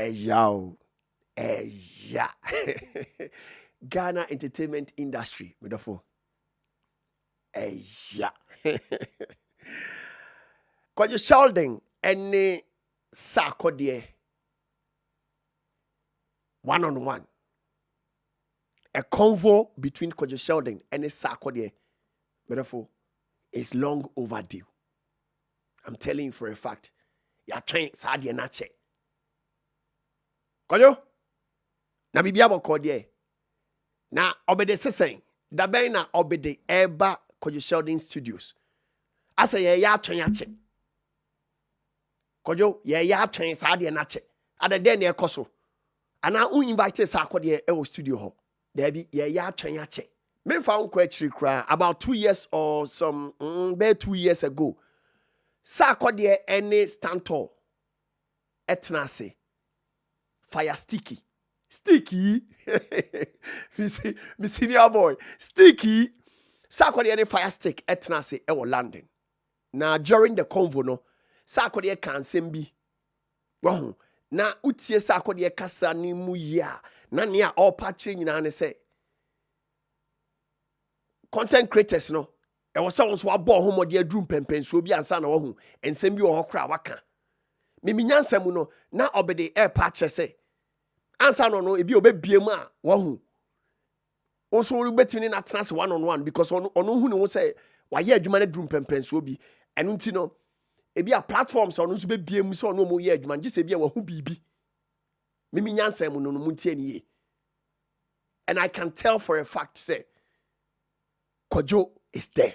Yo. Yeah. Ghana entertainment industry. Wonderful. Yeah. Kwadwo Sheldon and Sarkodie. One-on-one. A convo between Kwadwo Sheldon and Sarkodie. Wonderful. Is long overdue. I'm telling you for a fact. You're trying Sarkodie na che. Kwadwo? Na bibia bokodie. Na obede sesen. Da ben na obede eba Kwadwo Sheldon Studios. Asa ye ya atwen ache. Kwadwo ye ya atwen Sarkodie na che. Ada den na ekoso. Ana un invite Sarkodie e wo studio ho. There be ye ya atwen ache. Me fa unko achiri kra about 2 years or some 2 years ago. Sarkodie any stantor etnase fire sticky me senior boy sticky Sarkodie any fire stick etnase e wo London. Now during the convo no Sarkodie kan sembi wahu na utie Sarkodie kasa ni mu ya na nea all patch nyina ne say content creators no e was someone so abo ho mode adrum pempenso bi ansa na wo hu ensem bi wo ho kra waka mimi nyansam no na obede e patch say ansa no ebi obebiem a wo hu also betini na trans one on one because ono hu ne wo say waye adwuma na drum pempenso bi enu nti no ebi a platforms ono so bebiem so ono mo ye adwuma ngi se bi a wo hu bibi mimi nyansam no mu ntie ne ye. And I can tell for a fact say Kwadwo is there.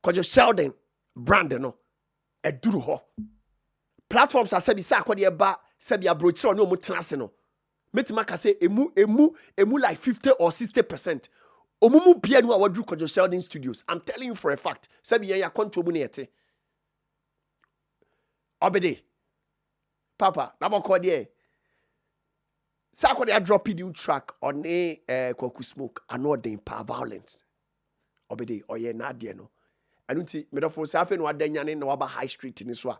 Kwadwo Sheldon brand no eduru ho. Platforms are said Sarkodie ba said ya brochire no mu tenase no. Metima ka say emu like 50 or 60%. Omumu bia no awadru Kwadwo Sheldon Studios. I'm telling you for a fact. Said ya konto mu na yete. Obede. Papa, na bokodie. Sarkodie drop new track on a Kwaku Smoke another power violence. Obede oye na de no. Anuti medofo safe no adanya ne na waba high street ni so.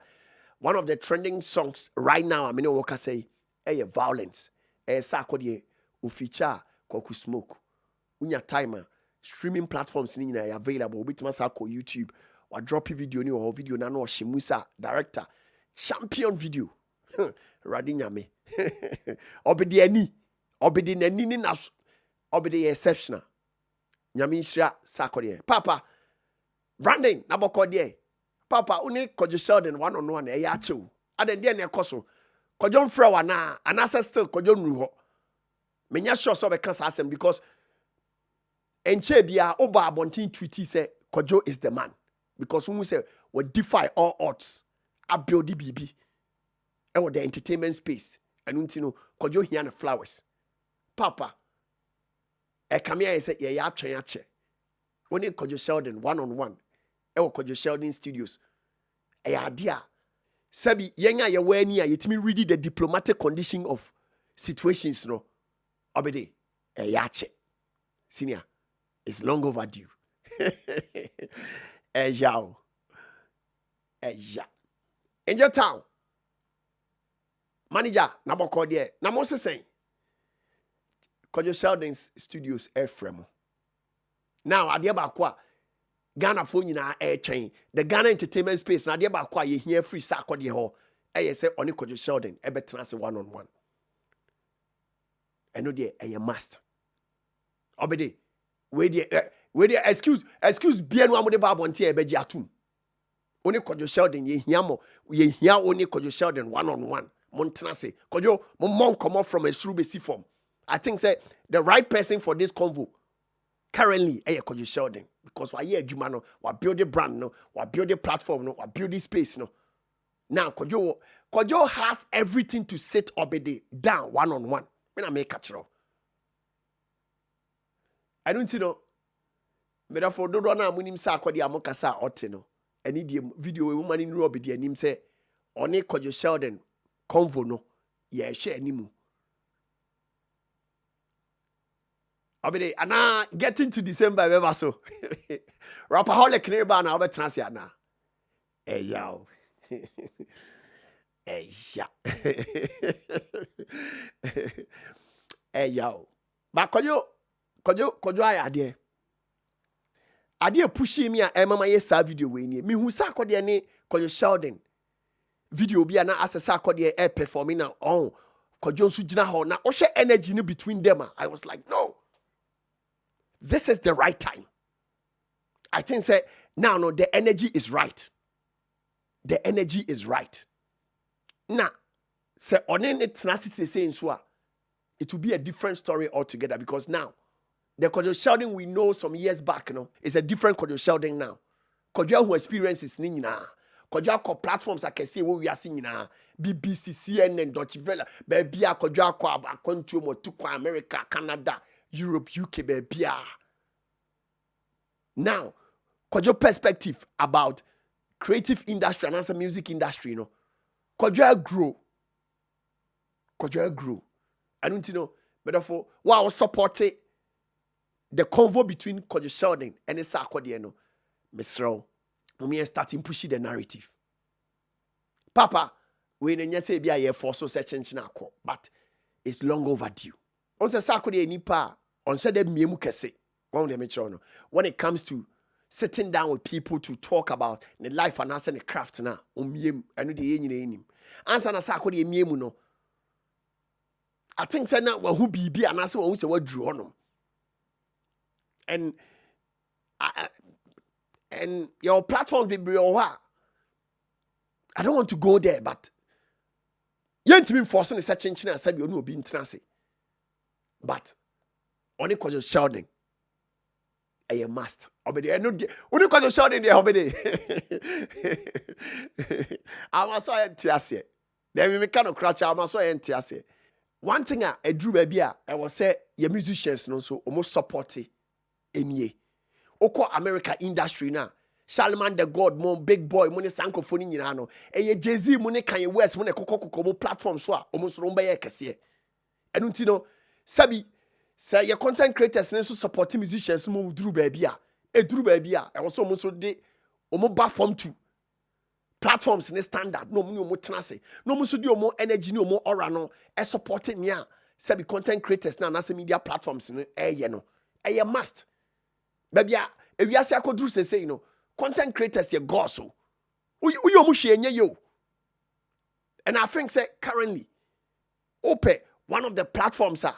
One of the trending songs right now I mean woka say violence. Sarkodie o feature Kwaku Smoke. Unya timer streaming platforms ni nyina available obitima Sarko YouTube or drop video ni or video na no Shimusa director champion video. Radinyame. Obedi ani. Obedi nani ni nas. Obedi exceptional. Nyame nhyira Sarkodie. Papa. Branding na bokodie. Papa uni Kwadwo Sheldon one on one e ya chew. Aden de na ekoso. Kwadwo mfra wa na anasa still Kwadwo nru ho. Menya sure so be kan sa asem because enche bia oba abontin tweety say Kwadwo is the man because who say we defy all odds. Abuild BB. And with the entertainment space. And untino Kwadwo here the flowers. Papa. E come here and say ya train. Only Kwadwo Sheldon one on one. Ewo Kwadwo Sheldon Studios. E idea. Sabi yenga ye we ni yetimi read the diplomatic condition of situations no. Obede e yache. Senior, it's long overdue. Yao. Ya. In your town. Manager na bokodie na mo sesen. Kwadwo Sheldon's Studios airframe. Now ade ba kwa Ghana fo nyina airchain. The Ghana entertainment space na ade ba kwa ye here free Sarkodie ho. Eye say oni Kwadwo Sheldon e betena se one on one. Eno de eye master. Obede we de excuse bia no amode ba bonte e beji atum. Oni Kwadwo Sheldon ye hia oni Kwadwo Sheldon one on one. Montenase. Kwadwo mon come off from a surubesi form. I think say the right person for this convo currently Kwadwo Sheldon because we here adwuma no, we build a brand no, we build a platform no, we build a space no. Now Kwadwo has everything to sit Obede down one on one. When I make catch it. I don't know. Me da for dodo na amunim Sarkodie amokasa ote no. Any video we woman in Obede anim say oni Kwadwo Sheldon convo no ye share animu. Obede ana getting to December ever so. Rapaholic neighbor na obe transia na. Yao. Yeah. yo. But Kwadwo ayade. Ade pushing me a mama ye sa video we ni. Me hu Sarkodie ne Kwadwo Sheldon. Video bi na asa Sarkodie performing na on. Kwadwo nso gina ho na o hwe energy no between them. I was like, no. This is the right time. I think say now no the energy is right. The energy is right. Now, say on it saying so it will be a different story altogether because now the Kwadwo Sheldon we know some years back, is a different Kwadwo Sheldon now. Kwadwo who experiences ni nyina. Kwadwo ko platforms akese wo wi ase nyina. BBC, CNN, Deutsche Welle, baby a Kwadwo akwa akontuo mo to kwa America, Canada, Europe, UK baby. Now, Kwadwo perspective about creative industry and also music industry, Kwadwo grow. I don't know, but therefore, while I was supporting the convo between Kwadwo Sheldon and Sarkodie, Mr. We are starting pushing the narrative. Papa, we didn't say be a for so such but it's long overdue. On the Sarkodie nipa, on said them miemu kese. When it comes to sitting down with people to talk about the life and answer the craft now, I know the enim. Answer na Sarkodie miemu no. I think say now who be and answer who say what drew on them. And your platforms be I don't want to go there, but you ain't been forcing the search engine and said you know being transit. But only Kwadwo Sheldon, a must. Obedi, I know only Kwadwo Sheldon there. Obedi, I must say NTS. Then we kind of crash. I must say NTS. One thing I drew baby, I was say your musicians no so almost support it. Oko America industry na Charlemagne the God mo big boy mo ne sankophone nyina no eye Jay-Z mo ne Kanye West mo ne kokoko mo platform so a omo so romba ye kese enu nti no sabi say your content creators ne so support musicians mo duru ba bia e wo so mo so de omo ba form to platforms ne standard no mo tena se no mo so de omo energy ne omo aura no e support me a sabi content creators na media platforms ne eye no eye must. Baby, if you are going to say, content creators, your gossip. You. And I think, say, currently, one of the platforms are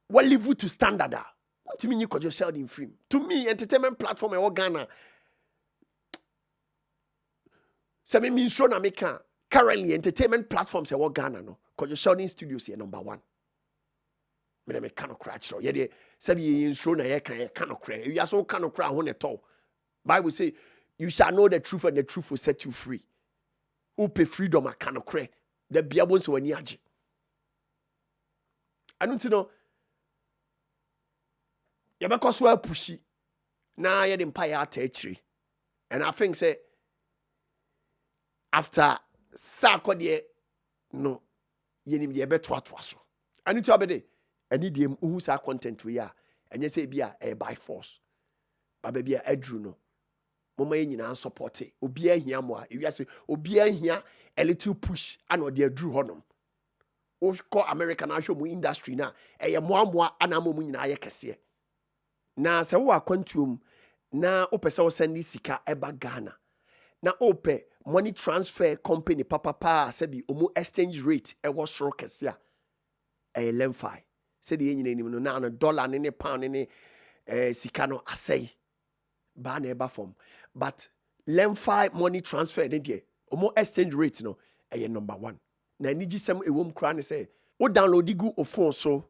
what live to standard. What do you mean you could just sell in free? To me, entertainment platform in Ghana. So me means show na make currently entertainment platforms in Ghana no. Could you sell in studios here number one? Me cannot crash no. Ye sabi intro na ye cannot cry. You are so cannot cry on at all. Bible say you shall know the truth and the truth will set you free. Upe freedom a cannot cry. The biabon so when yaji. I don't know. You because well pushy. Now ye empire territory. And I think say after Sarkodie no ye nim ye beto so. I need to abede. I need them who's our content we are. And you say be a by force. But baby a drew no. Mama nyina support it. Obi a hia mo a. If you say obi a hia a little push and or they drew honum. O call American show mu industry na. E mo ana mo nyina ye kese. Na se wo akwantuom na opese wo send sika eba Ghana. Na ope money transfer company papa se bi omo exchange rate e wo soro kese a. E lemfi. Say the engine no na dollar ne pound ne sika no asay ba na eba form but lemfi money transfer ne dey omo exchange rate no number 1 na ni gisem ewom kra ne say wo download gu o phone so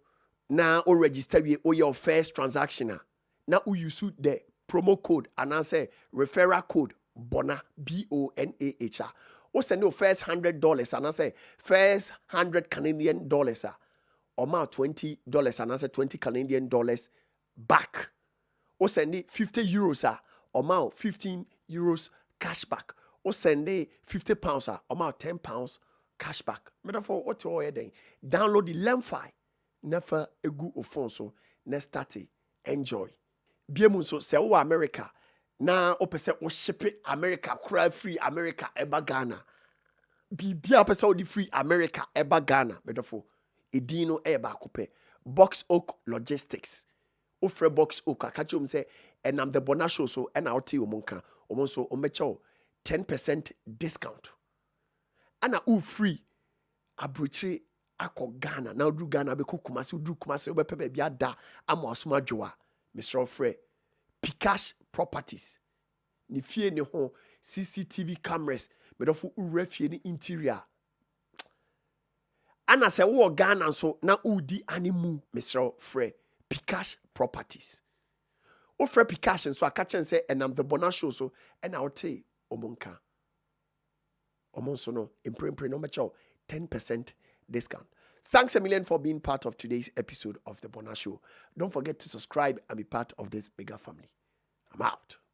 na o register we o your first transaction na o use the promo code and say referral code Bonah BONAH o send your first $100 and say first $100 Canadian dollars amount $20 and answer $20 Canadian dollars back. Or send it €50 amount €15 cash back. Or send it £50 amount £10 cash back. Therefore, what you are doing? Download the lemfi. Never a good phone so next start enjoy. Biemu so say o America. Na opese o ship America cry free America eba Ghana. Bibia opese o di free America eba Ghana. Therefore, edino eba kope Box Oak Logistics. Ofre Box Oak, I catch you say, and I'm the Bonah Show, so and I'll tell you, Monka, almost 10% discount. And I free. Abrochire akọ Ghana na odru Ghana be Kumasi odru Kumasi obepe bia da ama asoma dwoa Mr. Frey Pikash Properties ni fie ne ho CCTV cameras me dofo ura fie ni interior ana se wo Ghana so na udi animu Mr. Frey Pikash Properties o Frey Pikash so aka chen say enam the Bonah Show so na wote omonka omonso no impre no mecho 10% discount. Thanks a million for being part of today's episode of The Bonah Show. Don't forget to subscribe and be part of this bigger family. I'm out.